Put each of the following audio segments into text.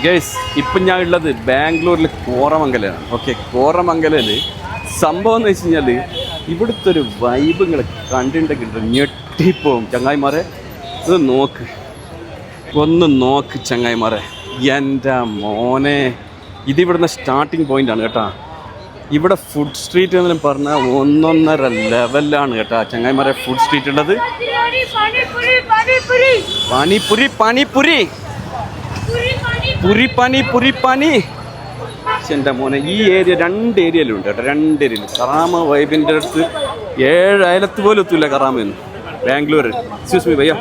Guys ഇപ്പം ഞാൻ ഉള്ളത് ബാംഗ്ലൂരിൽ കോറമംഗലാണ്. ഓക്കെ, കോറമംഗലയിൽ സംഭവം എന്ന് വെച്ച് കഴിഞ്ഞാൽ ഇവിടുത്തെ ഒരു വൈബ് നിങ്ങൾ കണ്ടിട്ടുണ്ടെങ്കിൽ ഞെട്ടിപ്പോവും ചങ്ങായിമാരെ. ഇത് നോക്ക്, ഒന്ന് നോക്ക് ചങ്ങായിമാരെ. എൻ്റെ മോനെ, ഇതിവിടുന്ന് സ്റ്റാർട്ടിങ് പോയിൻ്റാണ് കേട്ടോ. ഇവിടെ ഫുഡ് സ്ട്രീറ്റ് എന്ന് പറഞ്ഞാൽ 1.5 ലെവലാണ് കേട്ടോ ചങ്ങായിമാരെ ഫുഡ് സ്ട്രീറ്റ് ഉള്ളത്. പാനിപുരി പാനിപുരി പുരി പാനി പുരി പാനി. എൻ്റെ മോനെ, ഈ ഏരിയ 2 ഏരിയയിലുണ്ട് കേട്ടോ, 2 ഏരിയയിൽ. കറാമ വൈബിൻ്റെ അടുത്ത് 7 അയലത്ത് പോലും എത്തൂല കറാമയെന്ന് ബാംഗ്ലൂർ. Excuse me bhaiya.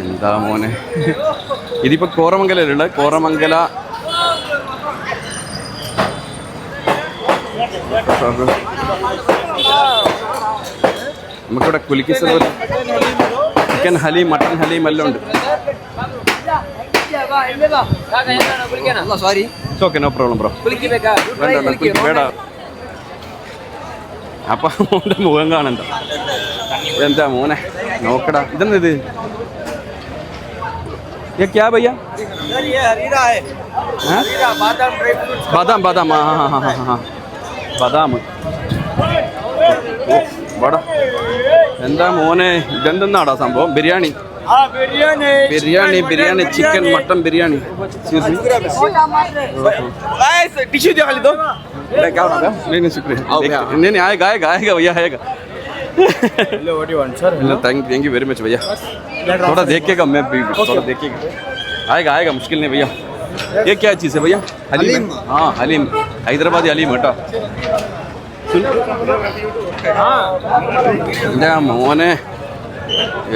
എന്താ മോനെ, ഇതിപ്പോൾ കോറമംഗലയിലുള്ള കോറമംഗല നമുക്കിവിടെ കുലിക്ക് സർവർ, ചിക്കൻ ഹലീം, മട്ടൻ ഹലീം എല്ലാം ഉണ്ട്. Okay, no problem bro. വേണ്ട, അപ്പൊ മോൻ്റെ മുഖം കാണണ്ട. എന്താ മോനെ നോക്കടാ, ഇതെന്താ ഇത്? ये क्या भैया? बादाम बादाम, हाँ हाँ हाँ हाँ हाँ बादाम. വട. എന്താ മോനെ, ഇതെന്തെന്നാടാ സംഭവം? Biryani biryani biryani chicken mutton biryani. नहीं आएगा आएगा आएगा भैया आएगा. थैंक यू वेरी मच भैया. थोड़ा देखिएगा, मैं थोड़ा देखिएगा. आएगा आएगा, मुश्किल नहीं भैया. ये क्या चीज़ है भैया? हलीम. हाँ हलीम, हैदराबादी हलीम बेटा. എൻ്റെ മോനെ,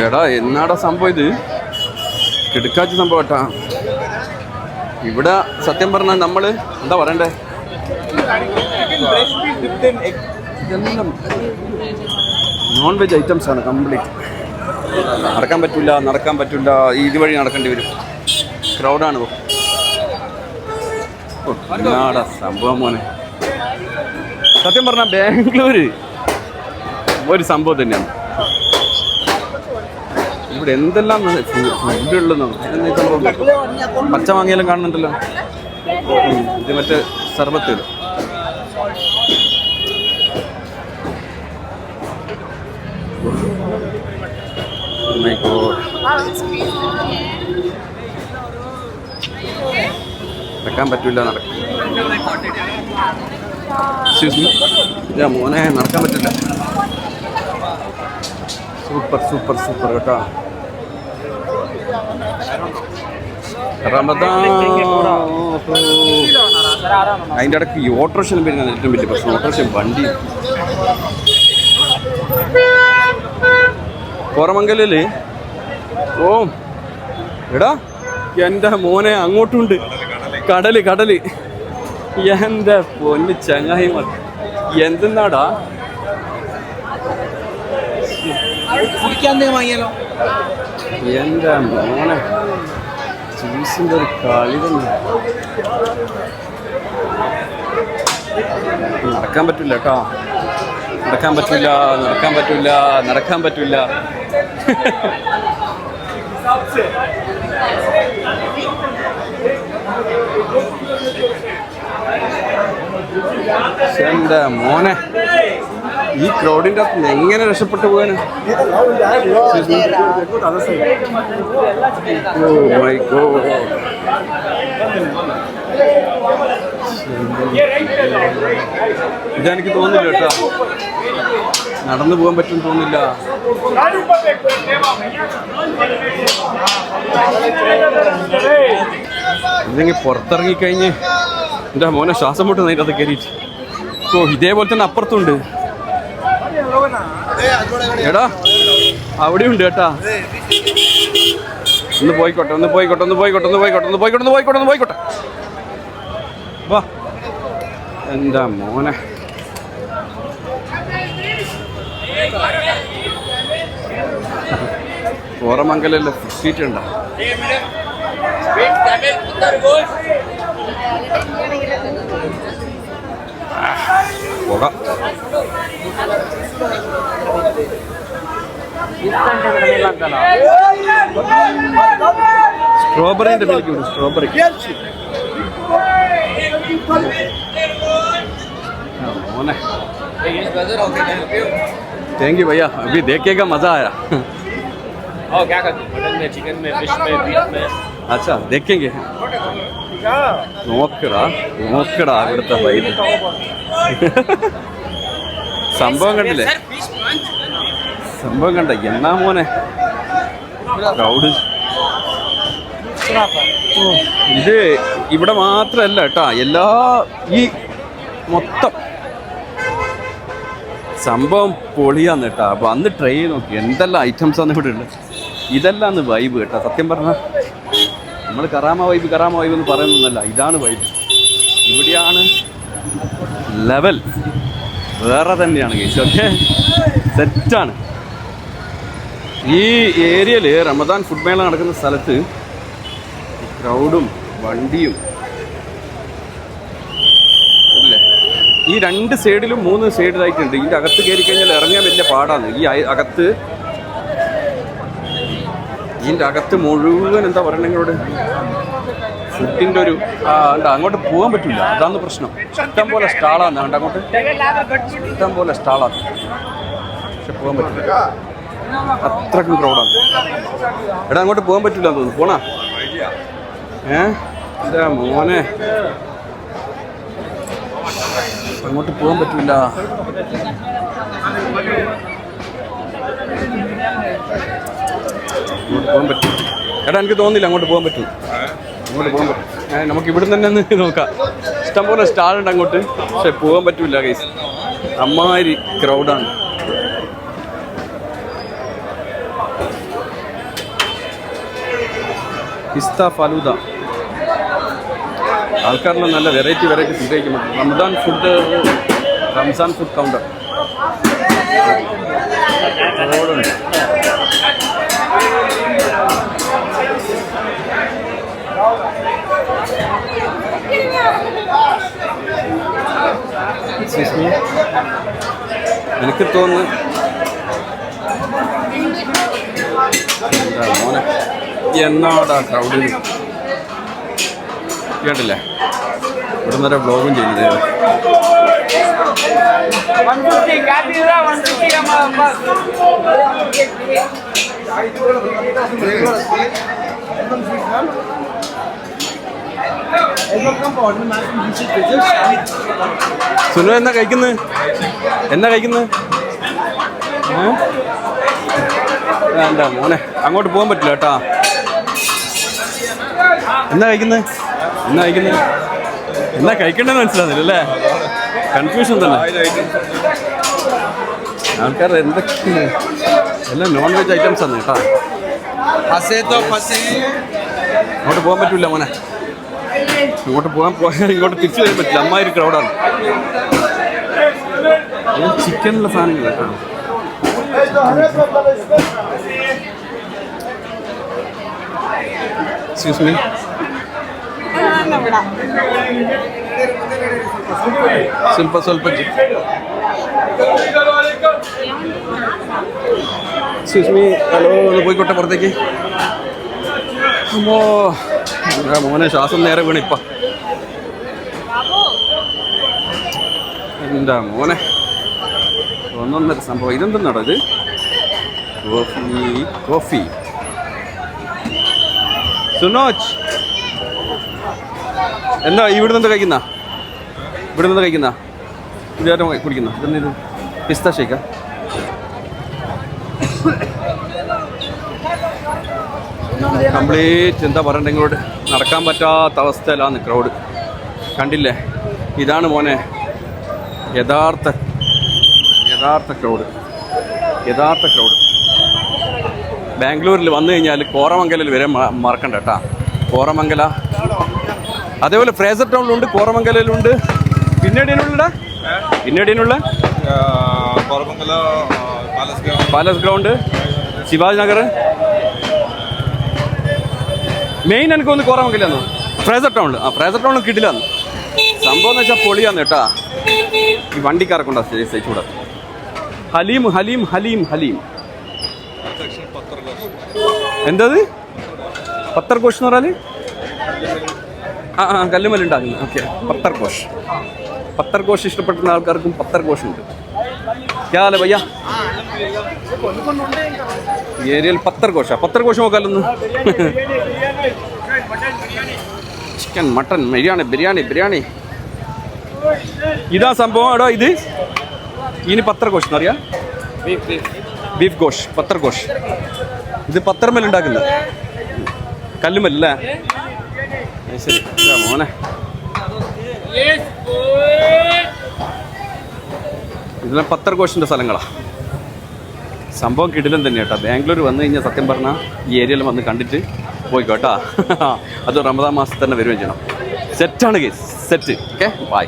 എടാ എന്നാടാ സംഭവം ഇത്? കിടക്കാച്ച സംഭവം കേട്ടാ. ഇവിടെ സത്യം പറഞ്ഞാൽ നമ്മൾ എന്താ പറയണ്ടേ, ഇതെല്ലാം നോൺ വെജ് ഐറ്റംസ് ആണ് കംപ്ലീറ്റ്. നടക്കാൻ പറ്റില്ല. ഇതുവഴി നടക്കേണ്ടി വരും, ക്രൗഡാണ്. എന്നാടാ സംഭവം മോനെ. സത്യം പറഞ്ഞാൽ ബാംഗ്ലൂർ ഒരു സംഭവം തന്നെയാണ്. ഇവിടെ എന്തെല്ലാം ഫുഡ് ഉള്ളതെന്നോ. പച്ച മാങ്ങയെല്ലാം കാണുന്നുണ്ടല്ലോ. ഇത് മറ്റേ സർബത്ത്. നടക്കാൻ പറ്റില്ല. മോനെ നടക്കാൻ പറ്റില്ല. സൂപ്പർ സൂപ്പർ സൂപ്പർ കേട്ടോ. അതിൻ്റെ ഇടയ്ക്ക് ഈ ഓട്ടോറിക്ഷ വരുന്നതാണ് ഏറ്റവും വലിയ പ്രശ്നം. ഓട്ടോറിക്ഷ വണ്ടി കോറമംഗലില്. ഓ എടാ എൻ്റെ മോനെ, അങ്ങോട്ടുണ്ട് കടല് കടല്. എൻ്റെ പൊന്ന് ചങ്ങായിമാർ, എന്തെന്നാടാ എൻ്റെ മോനെ, ജ്യൂസിൻ്റെ ഒരു കളി തന്നെ. നടക്കാൻ പറ്റില്ല കേട്ടോ, നടക്കാൻ പറ്റില്ല. എൻ്റെ മോനെ, ഈ ക്രൗഡിൻ്റെ അകത്ത് എങ്ങനെ രക്ഷപ്പെട്ടു പോകാൻ? ഓ മൈ ഗോഡ്, ഇതെനിക്ക് തോന്നുന്നില്ല കേട്ടോ, നടന്നു പോകാൻ പറ്റും തോന്നില്ല. ഇതെങ്കിൽ പുറത്തിറങ്ങിക്കഴിഞ്ഞ് എൻ്റെ മോനെ ശ്വാസം മുട്ട് നേരിട്ട് കയറിയിട്ട്. ഓ ഇതേപോലെ തന്നെ അപ്പുറത്തുണ്ട്. എടാ അവിടെ ഉണ്ട് കേട്ടാ. ഒന്ന് പോയിക്കോട്ടെ. വാ എൻ്റെ മോനെ. കോറമംഗലല്ലേ ഫുഡ് സ്ട്രീറ്റ് ഉണ്ടോ? പോകാം. സ്ട്രോബെറിന്റെ മിൽക്ക് സ്ട്രോബെറി थैंक यू भैया अभी देखेगा मजा आया और क्या करते हैं मटन में चिकन में फिश में बीफ में अच्छा देखेंगे നോക്കടാ അവിടുത്തെ വൈബ് സംഭവം കണ്ടില്ലേ സംഭവം കണ്ട എന്നാ മോനെ ക്രൗഡ് ഇത് ഇവിടെ മാത്രല്ല കേട്ടാ എല്ലാ ഈ മൊത്തം സംഭവം പൊളിയാന്ന് കേട്ടാ. അപ്പൊ അന്ന് ട്രൈ ചെയ്ത് നോക്കി എന്തെല്ലാം ഐറ്റംസ് ആണ് ഇവിടെ ഉള്ളത്. ഇതെല്ലാം അന്ന് വൈബ് കേട്ടാ. സത്യം പറഞ്ഞാൽ നമ്മൾ കറാമ വൈബ് എന്ന് പറയുന്നൊന്നല്ല, ഇതാണ് വൈബ്. ഇവിടെയാണ് ലെവൽ വേറെ തന്നെയാണ് കേസ്. ഓക്കെ, സെറ്റാണ്. ഈ ഏരിയയിൽ റമദാൻ ഫുഡ് മേള നടക്കുന്ന സ്ഥലത്ത് ക്രൗഡും വണ്ടിയും അല്ലേ, ഈ 2 സൈഡിലും 3 സൈഡിലായിട്ടുണ്ട്. ഇതിൻ്റെ അകത്ത് കയറി കഴിഞ്ഞാൽ ഇറങ്ങാൻ വലിയ പാടാണ്. ഇതിൻ്റെ അകത്ത് മുഴുവൻ എന്താ പറയണെങ്കിലോട് ഫുഡിൻ്റെ ഒരു അങ്ങോട്ട് പോകാൻ പറ്റില്ല. അതാണ് പ്രശ്നം. ഇഷ്ടം പോലെ സ്റ്റാളാണ് അങ്ങോട്ട്, ഇഷ്ടം പോലെ സ്റ്റാളാണ്, പക്ഷെ പോകാൻ പറ്റില്ല. അത്രക്കും ക്രൗഡാണ്. എടാ അങ്ങോട്ട് പോകാൻ പറ്റില്ല എന്ന് തോന്നുന്നു. പോണാ എന്താ മോനെ, അങ്ങോട്ട് പോകാൻ പറ്റില്ല. അങ്ങോട്ട് പോകാൻ പറ്റും. എടാ എനിക്ക് തോന്നുന്നില്ല അങ്ങോട്ട് പോകാൻ പറ്റും. അങ്ങോട്ട് പോകാൻ പറ്റും. നമുക്ക് ഇവിടെ തന്നെ ഒന്ന് നോക്കാം. ഇഷ്ടംപോലെ സ്റ്റാളുണ്ട് അങ്ങോട്ട്, പക്ഷെ പോകാൻ പറ്റൂല ഗൈസ്. അമ്മാതിരി ക്രൗഡാണ്. പിസ്ത ഫലൂദ, ആൾക്കാരെല്ലാം നല്ല വെറൈറ്റി ഫുഡ് കഴിക്കുന്നുണ്ട്. റംസാൻ ഫുഡ് കൗണ്ടർ റോഡുണ്ട്. എനിക്ക് തോന്നുന്നു മോനെ എന്നാടാ ക്രൗഡിൽ കേട്ടില്ലേ. ഇവിടെ നിന്നൊരു ബ്ലോഗും ചെയ്യുന്നത്. സുനു എന്നാ കഴിക്കുന്നത്? എന്താ മോനെ അങ്ങോട്ട് പോകാൻ പറ്റില്ല കേട്ടാ. എന്നാ കഴിക്കണ്ടെന്ന് മനസ്സിലാകുന്നില്ല അല്ലേ? കൺഫ്യൂഷൻ തന്നെ. ആൾക്കാർ എന്തൊക്കെ എല്ലാം നോൺ വെജ് ഐറ്റംസ് ആണ് കേട്ടാ. അങ്ങോട്ട് പോകാൻ പറ്റില്ല മോനെ. ഇങ്ങോട്ട് തിരിച്ചു വരാൻ പറ്റില്ല. അമ്മാതിരി ക്രൗഡാണ്. ചിക്കനുള്ള സാധനങ്ങൾ കേട്ടോ. എക്സ്ക്യൂസ് മീ, ಸ್ವಲ್ಪ എക്സ്ക്യൂസ് മീ, ഹലോ, ഒന്ന് പോയിക്കോട്ടെ പുറത്തേക്ക്. അമ്മോ മോനെ ശ്വാസം നേരെ വീണ് ഇപ്പം. എന്താ മോനെ ഒന്നൊന്നര സംഭവം. ഇതെന്തെന്നാടോ ഇത്? കോഫി സുനോജ് എന്താ ഇവിടുന്ന് കഴിക്കുന്ന? ഇതാരും കുടിക്കുന്ന ഇതെന്ത്? പിസ്ത ഷേക്കാ? കംപ്ലീറ്റ് എന്താ പറയണ്ട, ഇങ്ങോട്ട് നടക്കാൻ പറ്റാത്ത അവസ്ഥയിലാണ് ക്രൗഡ്. കണ്ടില്ലേ? ഇതാണ് മോനെ യഥാർത്ഥ ക്രൗഡ്. ബാംഗ്ലൂരിൽ വന്നു കഴിഞ്ഞാൽ കോറമംഗലിൽ വരെ മറക്കണ്ട കേട്ടാ. കോറമംഗല, അതേപോലെ ഫ്രേസർ ടൗണിലുണ്ട്, കോറമംഗലയിലുണ്ട്. പിന്നീടിനുള്ള palace ground, Shivaji Nagar. Main എനിക്ക് ഒന്ന് കോറമംഗലാന്ന്. ഫ്രേസർ ടൗണിൽ കിട്ടില്ലാന്ന്. സംഭവം എന്ന് വെച്ചാൽ പൊളിയാന്ന് കേട്ടാ. ഈ വണ്ടിക്കാർക്കുണ്ടാ സഹിച്ചൂടാ. ഹലീം എന്തത്? പത്തർഘോഷ് എന്ന് പറഞ്ഞാൽ കല്ലുമല ഉണ്ടാക്കുന്നത്. ഓക്കെ, പത്തർഘോഷ്. പത്തർഘോഷ് ഇഷ്ടപ്പെടുന്ന ആൾക്കാർക്കും പത്തർഘോഷ് ഉണ്ട്. ക്യാലെ ഭയ്യ ഏരിയയിൽ പത്തർഘോഷ് നോക്കാലൊന്ന്. Chicken, mutton, biryani. ഇതാ സംഭവം എടോ. ഇത് ഇനി പത്തർഘോഷ് എന്നറിയാം. ബീഫ് ഘോഷ്, പത്തർഘോഷ്. ഇത് പത്തർമൽ ഉണ്ടാക്കുന്നത്, കല്ലുമല്ലേ? ശരി മോനെ. ഇതെല്ലാം പത്തർഘോഷിൻ്റെ സ്ഥലങ്ങളാണ്. സംഭവം കിടിലൻ തന്നെ കേട്ടോ. ബാംഗ്ലൂർ വന്നു കഴിഞ്ഞാൽ സത്യം പറഞ്ഞാൽ ഈ ഏരിയയിൽ വന്ന് കണ്ടിട്ട് പോയിക്കോട്ടാ. അത് റമദാൻ മാസത്തിൽ തന്നെ വരുകയും ചെയ്യണം. സെറ്റാണ് കേസ്, സെറ്റ്. Okay, by.